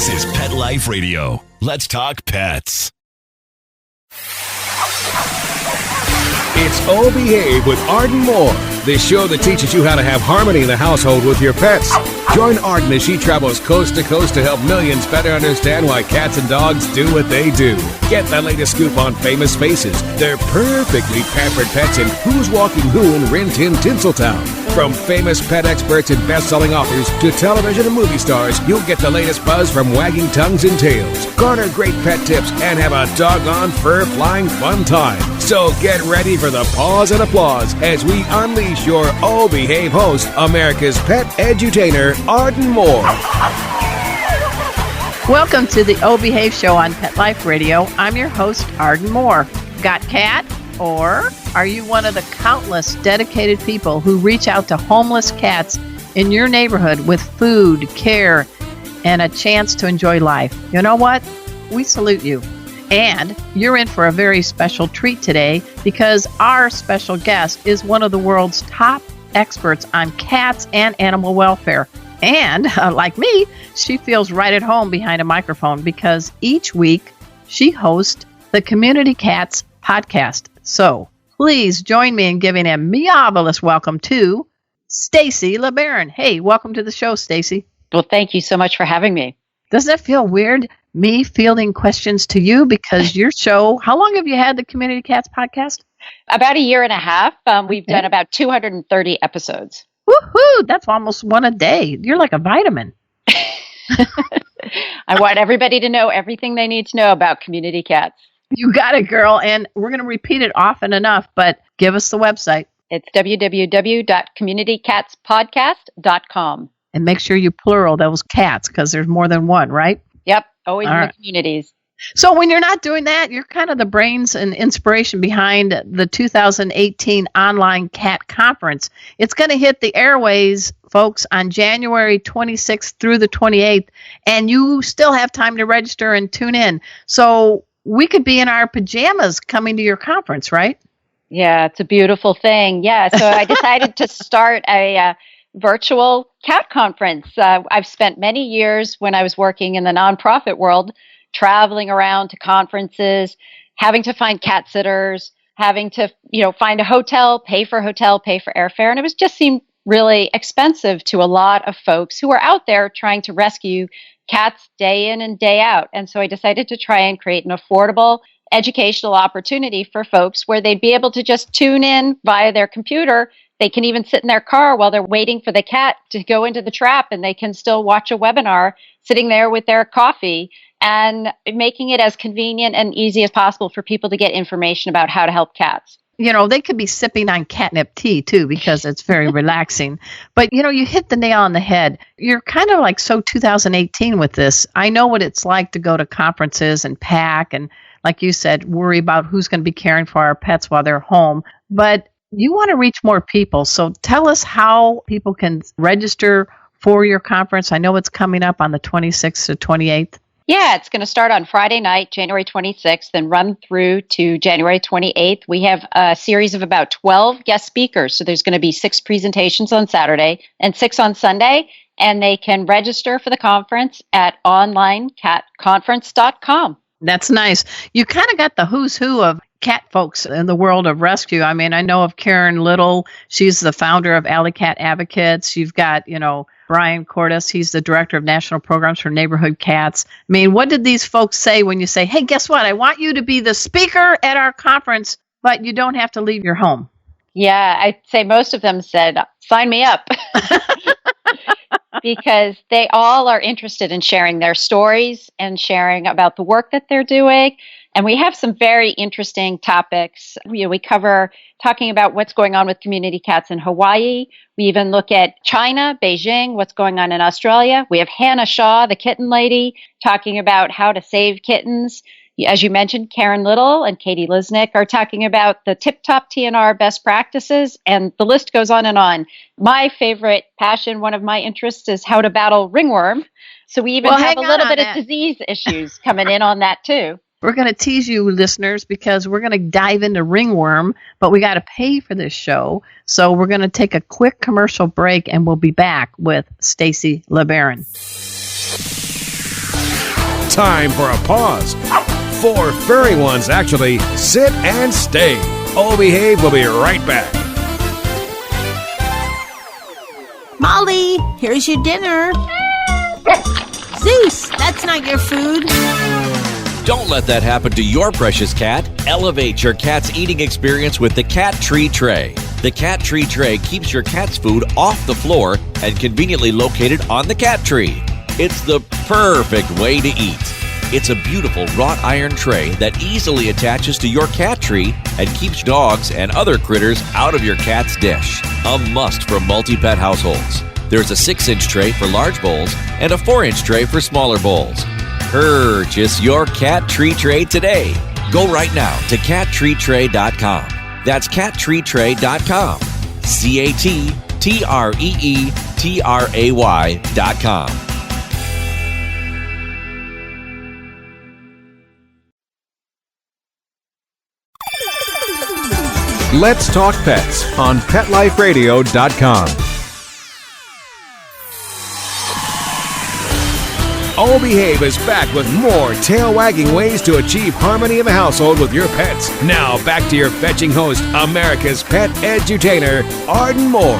This is Pet Life Radio. Let's talk pets. It's Oh Behave with Arden Moore, the show that teaches you how to have harmony in the household with your pets. Join Arden as she travels coast to coast to help millions better understand why cats and dogs do what they do. Get the latest scoop on famous faces, their perfectly pampered pets, and who's walking who in Rin Tin Tinseltown. From famous pet experts and best-selling authors to television and movie stars, you'll get the latest buzz from wagging tongues and tails, garner great pet tips, and have a doggone fur-flying fun time. So get ready for the pause and applause as we unleash your Oh Behave host, America's pet edutainer, Arden Moore. Welcome to the Oh Behave show on Pet Life Radio. I'm your host, Arden Moore. Got cat? Or are you one of the countless dedicated people who reach out to homeless cats in your neighborhood with food, care, and a chance to enjoy life? You know what? We salute you. And you're in for a very special treat today because our special guest is one of the world's top experts on cats and animal welfare. And like me, she feels right at home behind a microphone because each week she hosts the Community Cats podcast. So please join me in giving a marvelous welcome to Stacy LeBaron. Hey, welcome to the show, Stacy. Well, thank you so much for having me. Doesn't it feel weird, me fielding questions to you? Because your show, how long have you had the Community Cats podcast? About a year and a half. We've done about 230 episodes. Woohoo! That's almost one a day. You're like a vitamin. I want everybody to know everything they need to know about Community Cats. You got it, girl. And we're going to repeat it often enough, but give us the website. It's www.communitycatspodcast.com. And make sure you plural those cats because there's more than one, right? Yep. Always All in right. the communities. So when you're not doing that, you're kind of the brains and inspiration behind the 2018 online cat conference. It's going to hit the airways, folks, on January 26th through the 28th, and you still have time to register and tune in. So we could be in our pajamas coming to your conference, right? Yeah, it's a beautiful thing. Yeah, so I decided to start a virtual cat conference. I've spent many years when I was working in the nonprofit world traveling around to conferences, having to find cat sitters, having to, find a hotel, pay for airfare. And it was just seemed really expensive to a lot of folks who are out there trying to rescue cats day in and day out. And so I decided to try and create an affordable educational opportunity for folks where they'd be able to just tune in via their computer. They can even sit in their car while they're waiting for the cat to go into the trap, and they can still watch a webinar sitting there with their coffee, and making it as convenient and easy as possible for people to get information about how to help cats. They could be sipping on catnip tea, too, because it's very relaxing. But, you hit the nail on the head. You're kind of like so 2018 with this. I know what it's like to go to conferences and pack and, like you said, worry about who's going to be caring for our pets while they're home. But you want to reach more people. So tell us how people can register for your conference. I know it's coming up on the 26th to 28th. Yeah, it's going to start on Friday night, January 26th, and run through to January 28th. We have a series of about 12 guest speakers. So there's going to be 6 presentations on Saturday and 6 on Sunday. And they can register for the conference at onlinecatconference.com. That's nice. You kind of got the who's who of cat folks in the world of rescue. I mean, I know of Karen Little. She's the founder of Alley Cat Advocates. You've got, Brian Cordes. He's the director of national programs for neighborhood cats. I mean, what did these folks say when you say, hey, guess what? I want you to be the speaker at our conference, but you don't have to leave your home. Yeah, I'd say most of them said, sign me up. Because they all are interested in sharing their stories and sharing about the work that they're doing. And we have some very interesting topics. We cover talking about what's going on with community cats in Hawaii. We even look at China, Beijing, what's going on in Australia. We have Hannah Shaw, the kitten lady, talking about how to save kittens. As you mentioned, Karen Little and Katie Lisnick are talking about the tip-top TNR best practices, and the list goes on and on. My favorite passion, one of my interests, is how to battle ringworm. So we even have a little bit of disease issues coming in on that too. We're going to tease you, listeners, because we're going to dive into ringworm, but we got to pay for this show. So we're going to take a quick commercial break, and we'll be back with Stacy LeBaron. time for a pause. 4 furry ones actually sit and stay. Oh Behave will be right back. Molly, here's your dinner. Zeus, that's not your food. Don't let that happen to your precious cat. Elevate your cat's eating experience with the Cat Tree Tray. The Cat Tree Tray keeps your cat's food off the floor and conveniently located on the cat tree. It's the perfect way to eat. It's a beautiful wrought iron tray that easily attaches to your cat tree and keeps dogs and other critters out of your cat's dish. A must for multi-pet households. There's a 6-inch tray for large bowls and a 4-inch tray for smaller bowls. Purchase your Cat Tree Tray today. Go right now to cattreetray.com. That's cattreetray.com. CATTREETRAY.com. Let's Talk Pets on PetLifeRadio.com. Oh Behave is back with more tail-wagging ways to achieve harmony in the household with your pets. Now back to your fetching host, America's pet edutainer, Arden Moore.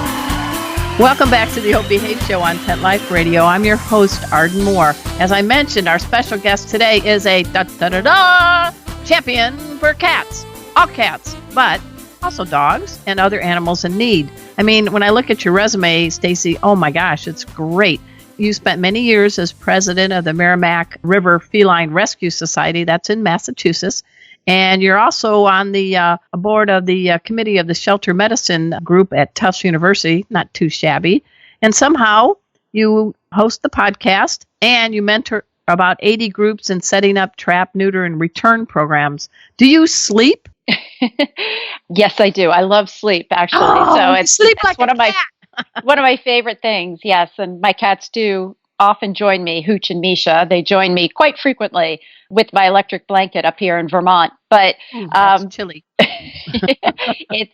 Welcome back to the Oh Behave Show on Pet Life Radio. I'm your host, Arden Moore. As I mentioned, our special guest today is a champion for cats. All cats, but also dogs and other animals in need. I mean, when I look at your resume, Stacy, oh my gosh, it's great. You spent many years as president of the Merrimack River Feline Rescue Society. That's in Massachusetts. And you're also on the board of the committee of the Shelter Medicine group at Tufts University. Not too shabby. And somehow you host the podcast and you mentor about 80 groups in setting up trap, neuter, and return programs. Do you sleep? Yes, I do. I love sleep, actually. Oh, so it's like one a of my cat. one of my favorite things. Yes, and my cats do often join me. Hooch and Misha, they join me quite frequently with my electric blanket up here in Vermont. But That's chilly. it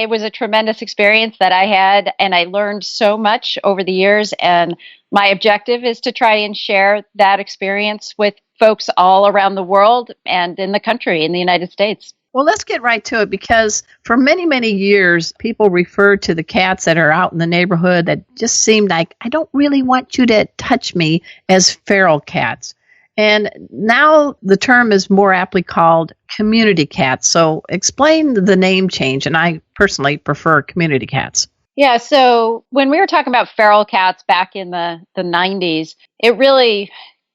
was a tremendous experience that I had, and I learned so much over the years. And my objective is to try and share that experience with folks all around the world and in the country, in the United States. Well, let's get right to it because for many, many years, people referred to the cats that are out in the neighborhood that just seemed like, I don't really want you to touch me, as feral cats. And now the term is more aptly called community cats. So explain the name change. And I personally prefer community cats. Yeah, so when we were talking about feral cats back in the 90s, it really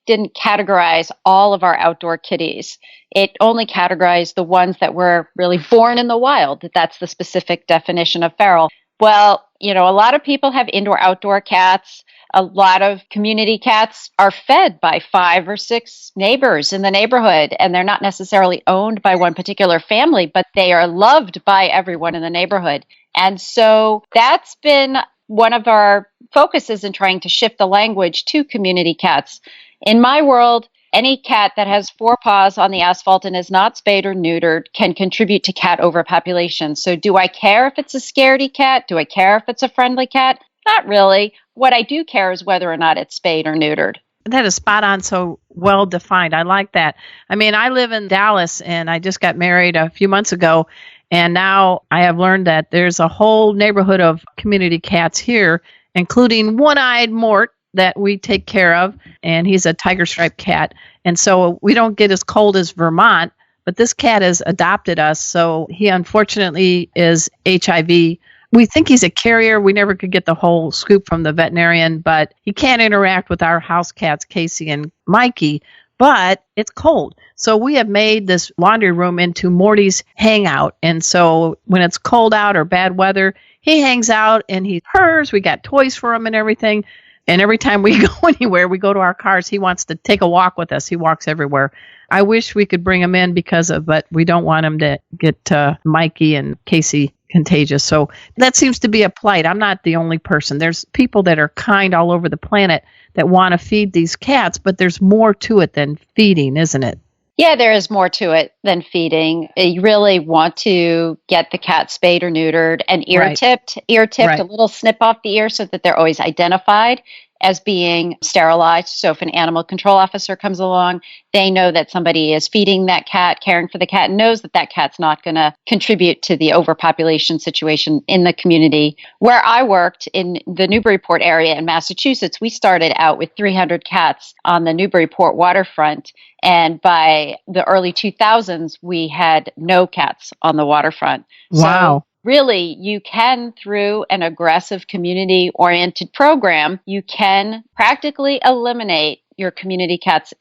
didn't categorize all of our outdoor kitties. It only categorized the ones that were really born in the wild. That's the specific definition of feral. Well, a lot of people have indoor-outdoor cats. A lot of community cats are fed by 5 or 6 neighbors in the neighborhood, and they're not necessarily owned by one particular family, but they are loved by everyone in the neighborhood. And so that's been one of our focuses in trying to shift the language to community cats. In my world, any cat that has 4 paws on the asphalt and is not spayed or neutered can contribute to cat overpopulation. So do I care if it's a scaredy cat? Do I care if it's a friendly cat? Not really. What I do care is whether or not it's spayed or neutered. That is spot on, so well defined. I like that. I mean, I live in Dallas and I just got married a few months ago. And now I have learned that there's a whole neighborhood of community cats here, including One-Eyed Mort that we take care of. And he's a tiger striped cat. And so we don't get as cold as Vermont, but this cat has adopted us. So he unfortunately is HIV. We think he's a carrier. We never could get the whole scoop from the veterinarian, but he can't interact with our house cats, Casey and Mikey, but it's cold. So we have made this laundry room into Morty's hangout. And so when it's cold out or bad weather, he hangs out and he purrs. We got toys for him and everything. And every time we go anywhere, we go to our cars, he wants to take a walk with us. He walks everywhere. I wish we could bring him in but we don't want him to get Mikey and Casey contagious. So that seems to be a plight. I'm not the only person. There's people that are kind all over the planet that want to feed these cats, but there's more to it than feeding, isn't it? Yeah, there is more to it than feeding. You really want to get the cat spayed or neutered and ear tipped, Right. a little snip off the ear so that they're always identified. as being sterilized. So if an animal control officer comes along, they know that somebody is feeding that cat, caring for the cat, and knows that that cat's not going to contribute to the overpopulation situation in the community. Where I worked in the Newburyport area in Massachusetts, we started out with 300 cats on the Newburyport waterfront. And by the early 2000s, we had no cats on the waterfront. Wow. So really, you can, through an aggressive community-oriented program, you can practically eliminate your community cats,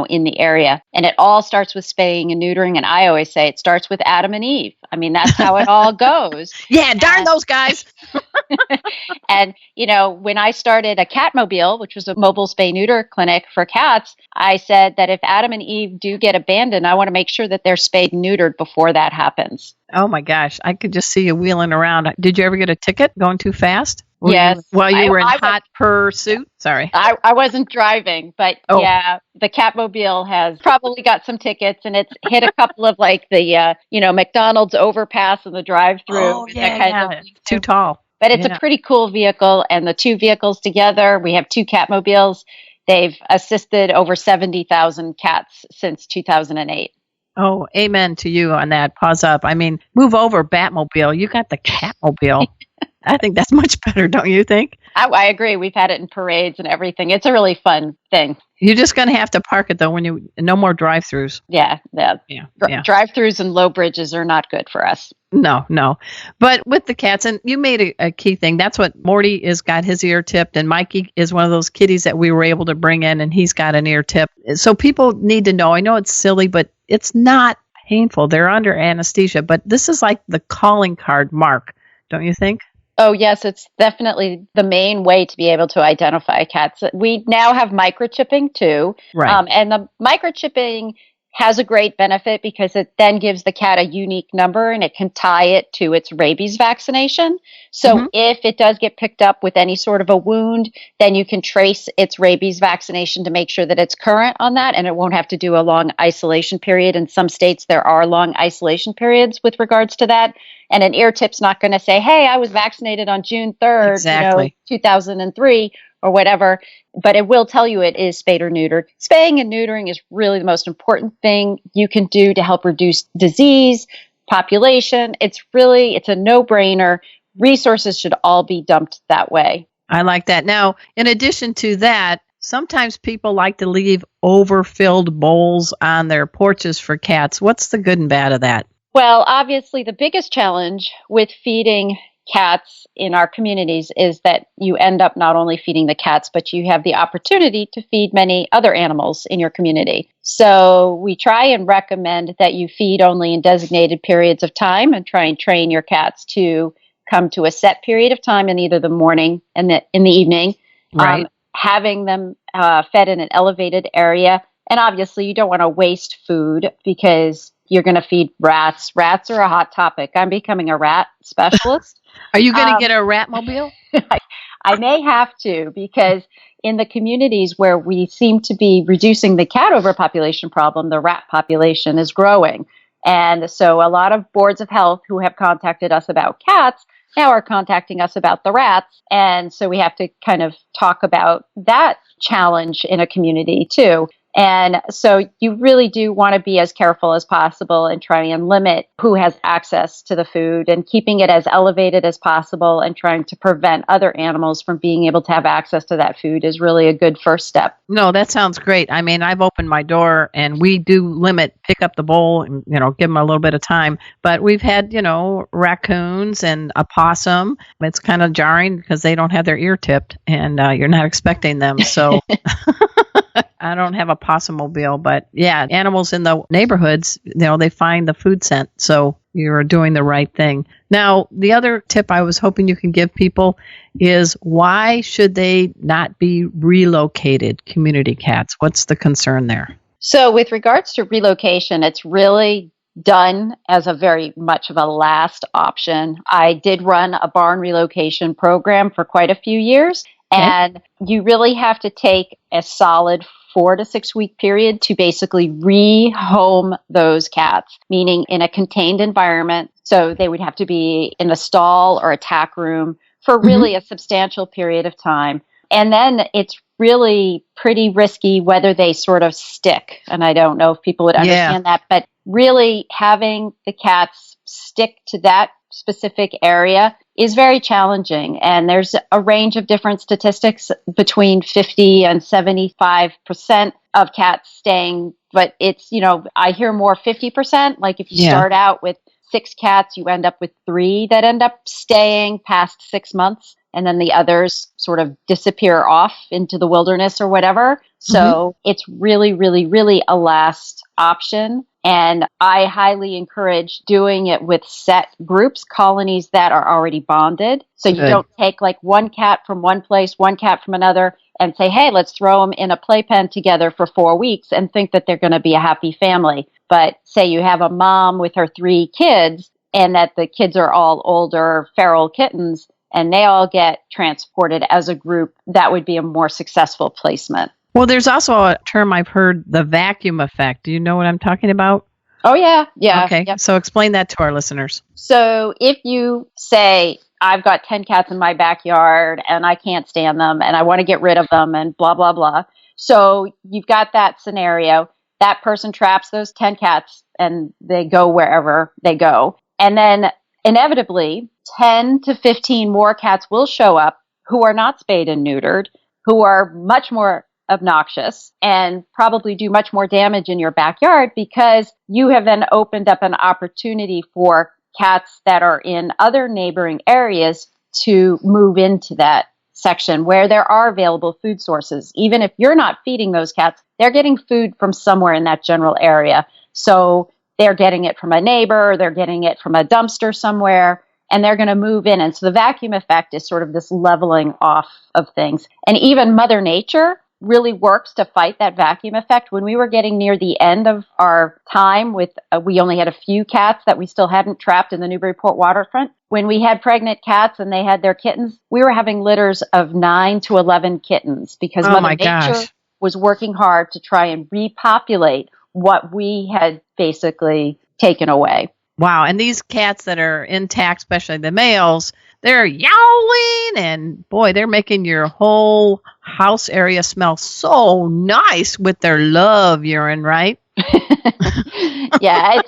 in the area. And it all starts with spaying and neutering. And I always say it starts with Adam and Eve. I mean, that's how it all goes. Yeah, darn those guys. And, when I started a Catmobile, which was a mobile spay-neuter clinic for cats, I said that if Adam and Eve do get abandoned, I want to make sure that they're spayed and neutered before that happens. Oh my gosh, I could just see you wheeling around. Did you ever get a ticket going too fast? Yes. While you were in hot pursuit? Sorry. I wasn't driving, but Oh. yeah, the Catmobile has probably got some tickets, and it's hit a couple of the McDonald's overpass and the drive-through. Oh, and yeah, that kind of too tall. But it's Yeah. a pretty cool vehicle, and the two vehicles together, we have two Catmobiles. They've assisted over 70,000 cats since 2008. Oh, amen to you on that. Pause up. I mean, move over, Batmobile. You got the Catmobile. I think that's much better, don't you think? I agree. We've had it in parades and everything. It's a really fun thing. You're just going to have to park it, though, no more drive-throughs. Yeah. Yeah. Drive-throughs and low bridges are not good for us. No. But with the cats, and you made a key thing. That's what Morty is got his ear tipped, and Mikey is one of those kitties that we were able to bring in, and he's got an ear tip. So people need to know. I know it's silly, but it's not painful. They're under anesthesia, but this is like the calling card mark, don't you think? Oh, yes, it's definitely the main way to be able to identify cats. We now have microchipping too. Right. And the microchipping has a great benefit because it then gives the cat a unique number and it can tie it to its rabies vaccination. So if it does get picked up with any sort of a wound, then you can trace its rabies vaccination to make sure that it's current on that and it won't have to do a long isolation period. In some states, there are long isolation periods with regards to that. And an ear tip's not going to say, hey, I was vaccinated on June 3rd, Exactly. 2003 or whatever, but it will tell you it is spayed or neutered. Spaying and neutering is really the most important thing you can do to help reduce disease, population. It's a no-brainer. Resources should all be dumped that way. I like that. Now, in addition to that, sometimes people like to leave overfilled bowls on their porches for cats. What's the good and bad of that? Well, obviously, the biggest challenge with feeding cats in our communities is that you end up not only feeding the cats, but you have the opportunity to feed many other animals in your community. So we try and recommend that you feed only in designated periods of time and try and train your cats to come to a set period of time in either the morning and in the evening. Right. Having them fed in an elevated area. And obviously, you don't want to waste food because you're going to feed rats. Rats are a hot topic. I'm becoming a rat specialist. Are you going to get a Ratmobile? I may have to, because in the communities where we seem to be reducing the cat overpopulation problem, the rat population is growing. And so a lot of boards of health who have contacted us about cats now are contacting us about the rats. And so we have to kind of talk about that challenge in a community too. And so you really do want to be as careful as possible and try and limit who has access to the food and keeping it as elevated as possible and trying to prevent other animals from being able to have access to that food is really a good first step. No, that sounds great. I mean, I've opened my door and we do pick up the bowl and, give them a little bit of time. But we've had, raccoons and a possum. It's kind of jarring because they don't have their ear tipped and you're not expecting them. So I don't have a possum-mobile, but yeah, animals in the neighborhoods, they find the food scent. So you're doing the right thing. Now, the other tip I was hoping you can give people is why should they not be relocated, community cats? What's the concern there? So with regards to relocation, it's really done as a very much of a last option. I did run a barn relocation program for quite a few years, and you really have to take a solid 4 to 6 week period to basically rehome those cats, meaning in a contained environment. So they would have to be in a stall or a tack room for really a substantial period of time. And then it's really pretty risky whether they sort of stick. And I don't know if people would understand that, but really having the cats stick to that specific area is very challenging. And there's a range of different statistics between 50 and 75% of cats staying. But it's, I hear more 50%. Like if you start out with 6 cats, you end up with 3 that end up staying past 6 months. And then the others sort of disappear off into the wilderness or whatever. So it's really, really, really a last option. And I highly encourage doing it with set groups, colonies that are already bonded. So you don't take like one cat from one place, one cat from another, and say, hey, let's throw them in a playpen together for 4 weeks and think that they're going to be a happy family. But say you have a mom with her 3 kids and that the kids are all older feral kittens and they all get transported as a group, that would be a more successful placement. Well, there's also a term I've heard, the vacuum effect. Do you know what I'm talking about? Oh, yeah. Yeah. Okay. Yep. So explain that to our listeners. So if you say, I've got 10 cats in my backyard and I can't stand them and I want to get rid of them and blah, blah, blah. So you've got that scenario. That person traps those 10 cats and they go wherever they go. And then inevitably, 10 to 15 more cats will show up who are not spayed and neutered, who are much more obnoxious and probably do much more damage in your backyard because you have then opened up an opportunity for cats that are in other neighboring areas to move into that section where there are available food sources. Even if you're not feeding those cats, they're getting food from somewhere in that general area. So they're getting it from a neighbor, they're getting it from a dumpster somewhere, and they're going to move in. And so the vacuum effect is sort of this leveling off of things. And even Mother Nature really works to fight that vacuum effect. When we were getting near the end of our time with, we only had a few cats that we still hadn't trapped in the Newburyport waterfront. When we had pregnant cats and they had their kittens, we were having litters of 9 to 11 kittens because Mother Nature was working hard to try and repopulate what we had basically taken away. Wow. And these cats that are intact, especially the males, they're yowling and boy, they're making your whole house area smell so nice with their love urine, right? Yeah,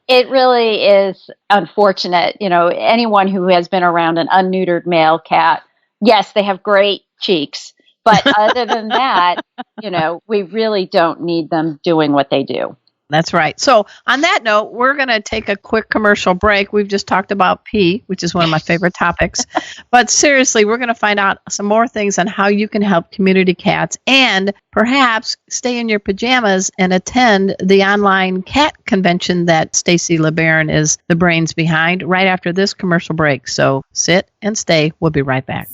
it really is unfortunate. Anyone who has been around an unneutered male cat, yes, they have great cheeks. But other than that, we really don't need them doing what they do. That's right. So on that note, we're going to take a quick commercial break. We've just talked about pee, which is one of my favorite topics. But seriously, we're going to find out some more things on how you can help community cats and perhaps stay in your pajamas and attend the online cat convention that Stacy LeBaron is the brains behind right after this commercial break. So sit and stay. We'll be right back.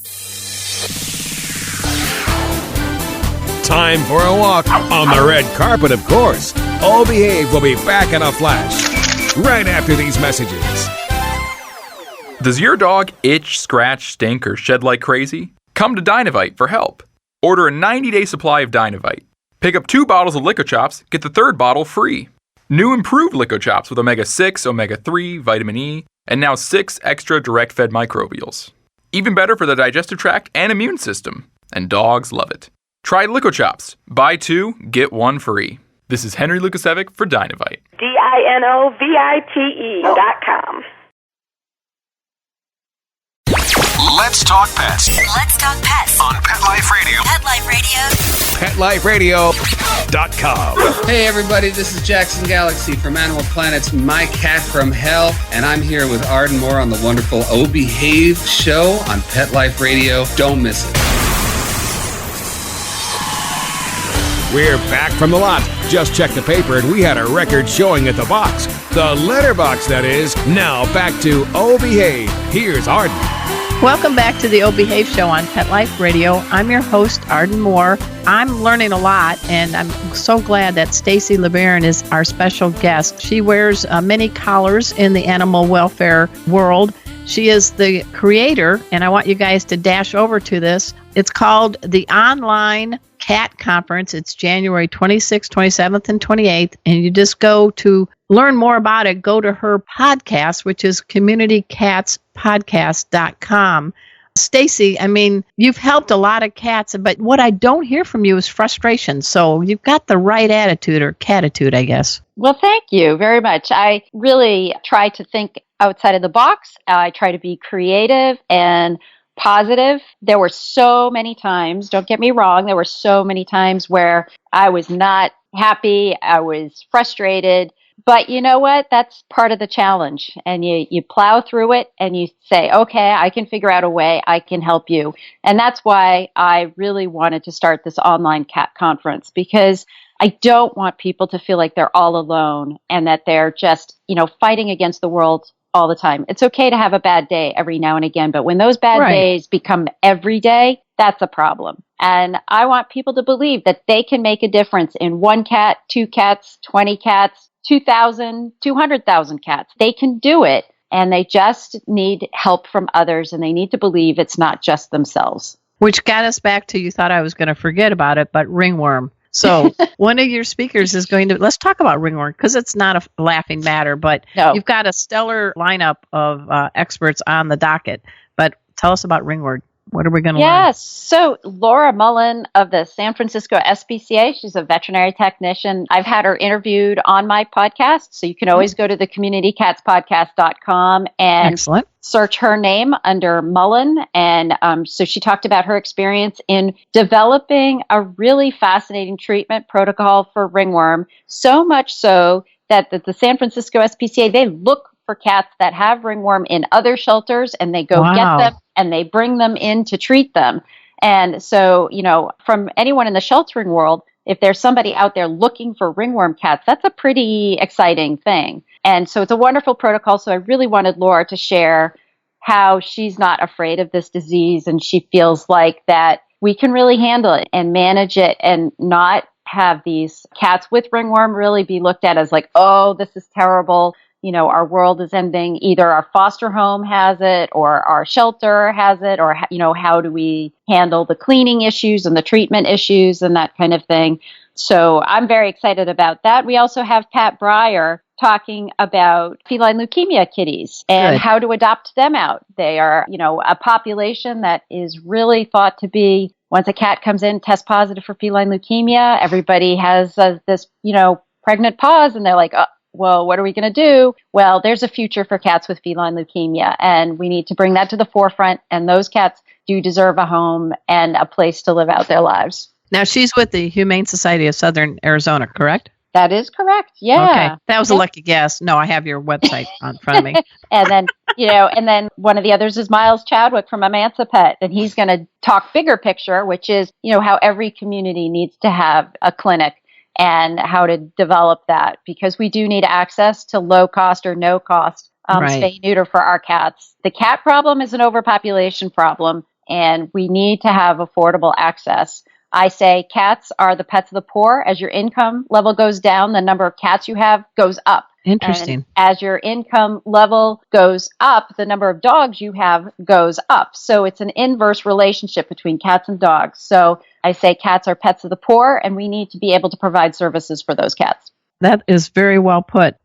Time for a walk on the red carpet, of course. Oh Behave will be back in a flash right after these messages. Does your dog itch, scratch, stink, or shed like crazy? Come to Dynavite for help. Order a 90-day supply of Dynavite. Pick up 2 bottles of Lico Chops, get the 3rd bottle free. New improved Lico Chops with omega-6, omega-3, vitamin E, and now 6 extra direct-fed microbials. Even better for the digestive tract and immune system. And dogs love it. Try Lico Chops. Buy 2, get 1 free. This is Henry Lukasevic for Dynavite. DINOVITE.com. Let's talk pets. Let's talk pets On Pet Life Radio. Pet Life Radio. PetLifeRadio.com. Hey everybody, this is Jackson Galaxy from Animal Planet's My Cat from Hell, and I'm here with Arden Moore on the wonderful Oh Behave show on Pet Life Radio. Don't miss it. We're back from the lot. Just checked the paper and we had a record showing at the box. The letterbox, that is. Now back to Oh Behave. Here's Arden. Welcome back to the Oh Behave show on Pet Life Radio. I'm your host, Arden Moore. I'm learning a lot, and I'm so glad that Stacy LeBaron is our special guest. She wears many collars in the animal welfare world. She is the creator, and I want you guys to dash over to this. It's called the Online Cat Conference. It's January 26th, 27th, and 28th. And you just go to learn more about it. Go to her podcast, which is communitycatspodcast.com. Stacy, I mean, you've helped a lot of cats, but what I don't hear from you is frustration. So you've got the right attitude or catitude, I guess. Well, thank you very much. I really try to think outside of the box. I try to be creative and positive. There were so many times, don't get me wrong, there were so many times where I was not happy, I was frustrated. But you know what? That's part of the challenge. And you plow through it and you say, okay, I can figure out a way, I can help you. And that's why I really wanted to start this online cat conference, because I don't want people to feel like they're all alone and that they're just, fighting against the world all the time. It's okay to have a bad day every now and again, but when those bad days become every day, that's a problem. And I want people to believe that they can make a difference in 1 cat, 2 cats, 20 cats, 2,000, 200,000 cats. They can do it, and they just need help from others, and they need to believe it's not just themselves. Which got us back to, you thought I was going to forget about it, but ringworm. So one of your speakers is going to, let's talk about ringworm, because it's not a laughing matter, but you've got a stellar lineup of experts on the docket. But tell us about ringworm. What are we going to learn? Yes. So Laura Mullen of the San Francisco SPCA, she's a veterinary technician. I've had her interviewed on my podcast. So you can always go to the communitycatspodcast.com and search her name under Mullen. And so she talked about her experience in developing a really fascinating treatment protocol for ringworm, so much so that the San Francisco SPCA, they look for cats that have ringworm in other shelters, and they go get them and they bring them in to treat them. And so, from anyone in the sheltering world, if there's somebody out there looking for ringworm cats, that's a pretty exciting thing. And so it's a wonderful protocol. So I really wanted Laura to share how she's not afraid of this disease, and she feels like that we can really handle it and manage it and not have these cats with ringworm really be looked at as like, oh, this is terrible. Our world is ending. Either our foster home has it or our shelter has it, or, how do we handle the cleaning issues and the treatment issues and that kind of thing. So I'm very excited about that. We also have Pat Breyer talking about feline leukemia kitties and how to adopt them out. They are, a population that is really thought to be, once a cat comes in, test positive for feline leukemia, everybody has this, pregnant pause, and they're like, well, what are we going to do? Well, there's a future for cats with feline leukemia, and we need to bring that to the forefront. And those cats do deserve a home and a place to live out their lives. Now, she's with the Humane Society of Southern Arizona, correct? That is correct. Yeah. Okay. That was a lucky guess. No, I have your website in front of me. And then, and then one of the others is Miles Chadwick from Amansa Pet, and he's going to talk bigger picture, which is, how every community needs to have a clinic and how to develop that, because we do need access to low cost or no cost spay neuter for our cats. The cat problem is an overpopulation problem, and we need to have affordable access. I say cats are the pets of the poor. As your income level goes down, the number of cats you have goes up. Interesting. And as your income level goes up, the number of dogs you have goes up. So it's an inverse relationship between cats and dogs. So I say cats are pets of the poor, and we need to be able to provide services for those cats. That is very well put.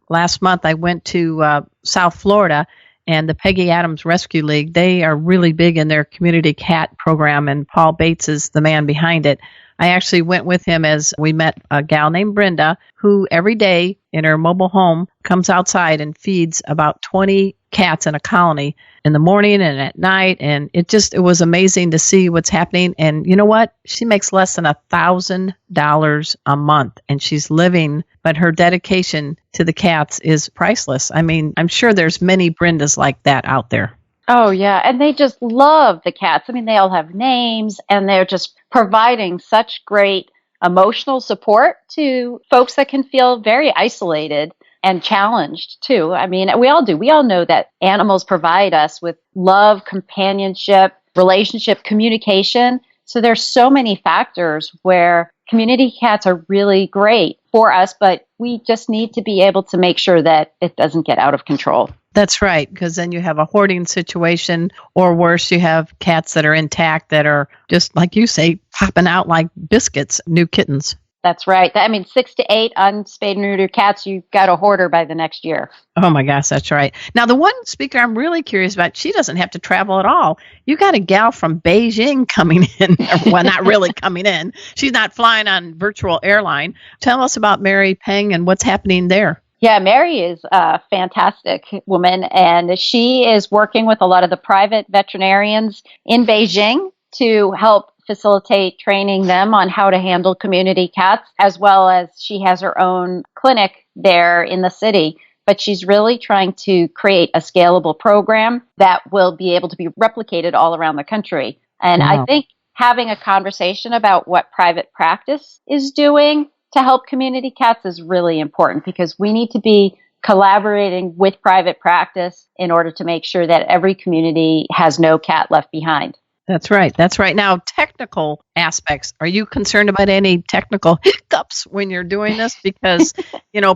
Last month, I went to South Florida, and the Peggy Adams Rescue League, they are really big in their community cat program, and Paul Bates is the man behind it. I actually went with him as we met a gal named Brenda, who every day in her mobile home comes outside and feeds about 20 cats in a colony in the morning and at night. And it was amazing to see what's happening. And you know what? She makes less than $1,000 a month, and she's living, but her dedication to the cats is priceless. I mean, I'm sure there's many Brendas like that out there. Oh, yeah. And they just love the cats. I mean, they all have names, and they're just providing such great emotional support to folks that can feel very isolated and challenged, too. I mean, we all do. We all know that animals provide us with love, companionship, relationship, communication. So there's so many factors where community cats are really great for us, but we just need to be able to make sure that it doesn't get out of control. That's right, because then you have a hoarding situation, or worse, you have cats that are intact that are just, like you say, popping out like biscuits, new kittens. That's right. I mean, 6 to 8 unspayed and neutered cats, you've got a hoarder by the next year. Oh my gosh, that's right. Now, the one speaker I'm really curious about, she doesn't have to travel at all. You got a gal from Beijing coming in. Well, not really coming in. She's not flying on virtual airline. Tell us about Mary Peng and what's happening there. Yeah, Mary is a fantastic woman, and she is working with a lot of the private veterinarians in Beijing to help facilitate training them on how to handle community cats, as well as she has her own clinic there in the city. But she's really trying to create a scalable program that will be able to be replicated all around the country. And Wow. I think having a conversation about what private practice is doing to help community cats is really important, because we need to be collaborating with private practice in order to make sure that every community has no cat left behind. That's right. That's right. Now, technical aspects. Are you concerned about any technical hiccups when you're doing this? Because,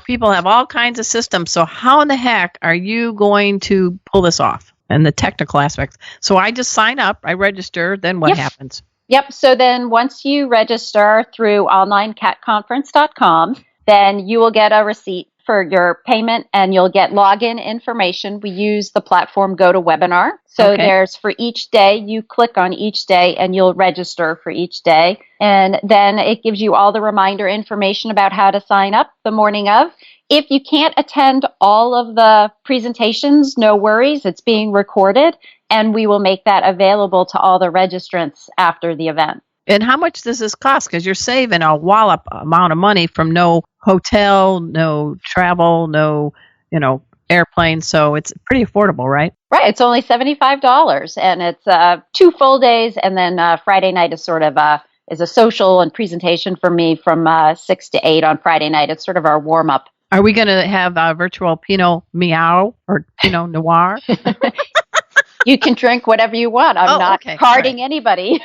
people have all kinds of systems. So how in the heck are you going to pull this off? And the technical aspects. So I just sign up, I register, then what happens? Yep. So then once you register through onlinecatconference.com, then you will get a receipt for your payment and you'll get login information. We use the platform GoToWebinar. So there's for each day, you click on each day and you'll register for each day. And then it gives you all the reminder information about how to sign up the morning of. If you can't attend all of the presentations, no worries. It's being recorded and we will make that available to all the registrants after the event. And how much does this cost? Because you're saving a wallop amount of money from no hotel, no travel, no, airplane. So it's pretty affordable, right? Right. It's only $75 and it's 2 full days. And then Friday night is sort of is a social and presentation for me from 6 to 8 on Friday night. It's sort of our warm up. Are we going to have virtual Pinot Meow or Pinot Noir? You can drink whatever you want. I'm not carding anybody.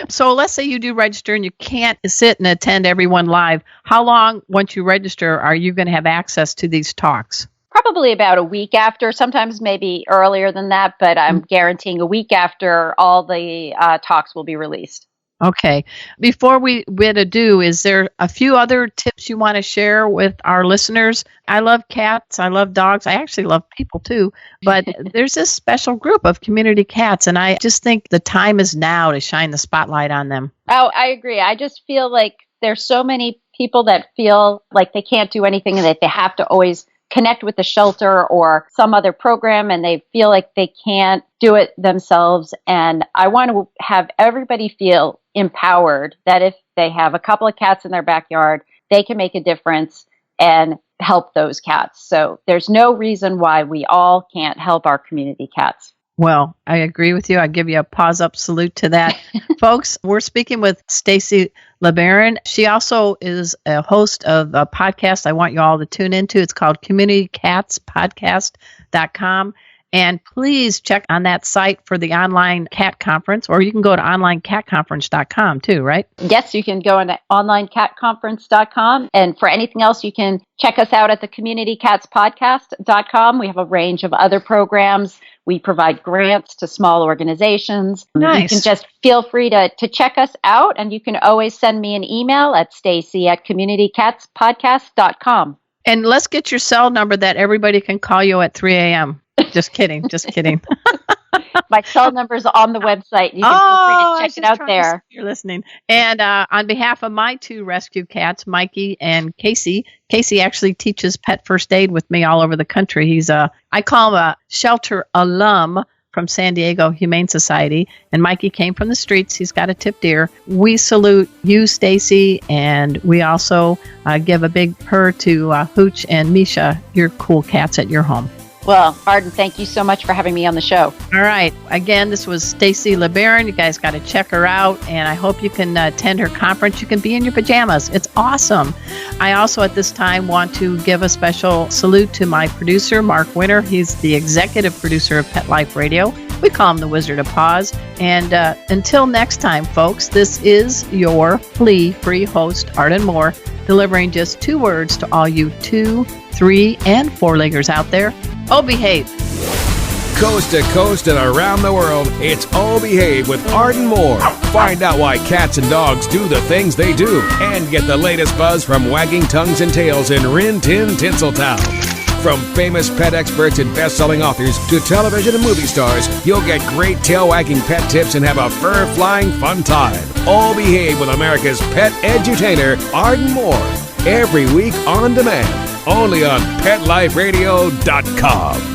So let's say you do register and you can't sit and attend everyone live. How long, once you register, are you going to have access to these talks? Probably about a week after, sometimes maybe earlier than that, but I'm guaranteeing a week after all the talks will be released. Okay. Before we bid adieu, is there a few other tips you want to share with our listeners? I love cats. I love dogs. I actually love people too. But there's this special group of community cats, and I just think the time is now to shine the spotlight on them. Oh, I agree. I just feel like there's so many people that feel like they can't do anything and that they have to always connect with the shelter or some other program, and they feel like they can't do it themselves. And I want to have everybody feel empowered that if they have a couple of cats in their backyard, they can make a difference and help those cats. So there's no reason why we all can't help our community cats. Well, I agree with you. I give you a pause up salute to that. Folks, we're speaking with Stacy LeBaron. She also is a host of a podcast I want you all to tune into. It's called CommunityCatsPodcast.com. And please check on that site for the online cat conference, or you can go to onlinecatconference.com too, right? Yes, you can go on to onlinecatconference.com. And for anything else, you can check us out at the CommunityCatsPodcast.com. We have a range of other programs. We provide grants to small organizations. Nice. You can just feel free to check us out. And you can always send me an email at Stacy@CommunityCatsPodcast.com. And let's get your cell number that everybody can call you at 3 a.m. Just kidding. Just kidding. My cell number is on the website. You can feel free to check it out there. You're listening. And on behalf of my 2 rescue cats, Mikey and Casey actually teaches pet first aid with me all over the country. He's I call him a shelter alum from San Diego Humane Society. And Mikey came from the streets. He's got a tipped ear. We salute you, Stacy, and we also give a big purr to Hooch and Misha, your cool cats at your home. Well, Arden, thank you so much for having me on the show. All right. Again, this was Stacy LeBaron. You guys got to check her out, and I hope you can attend her conference. You can be in your pajamas. It's awesome. I also, at this time, want to give a special salute to my producer, Mark Winter. He's the executive producer of Pet Life Radio. We call him the Wizard of Paws. And until next time, folks, this is your flea-free host, Arden Moore, delivering just 2 words to all you 2, 3, and 4-leggers out there. Oh, behave. Coast to coast and around the world, it's Oh Behave with Arden Moore. Find out why cats and dogs do the things they do and get the latest buzz from wagging tongues and tails in Rin Tin Tinseltown. From famous pet experts and best-selling authors to television and movie stars, you'll get great tail-wagging pet tips and have a fur-flying fun time. All Behave with America's pet edutainer, Arden Moore. Every week on demand, only on PetLifeRadio.com.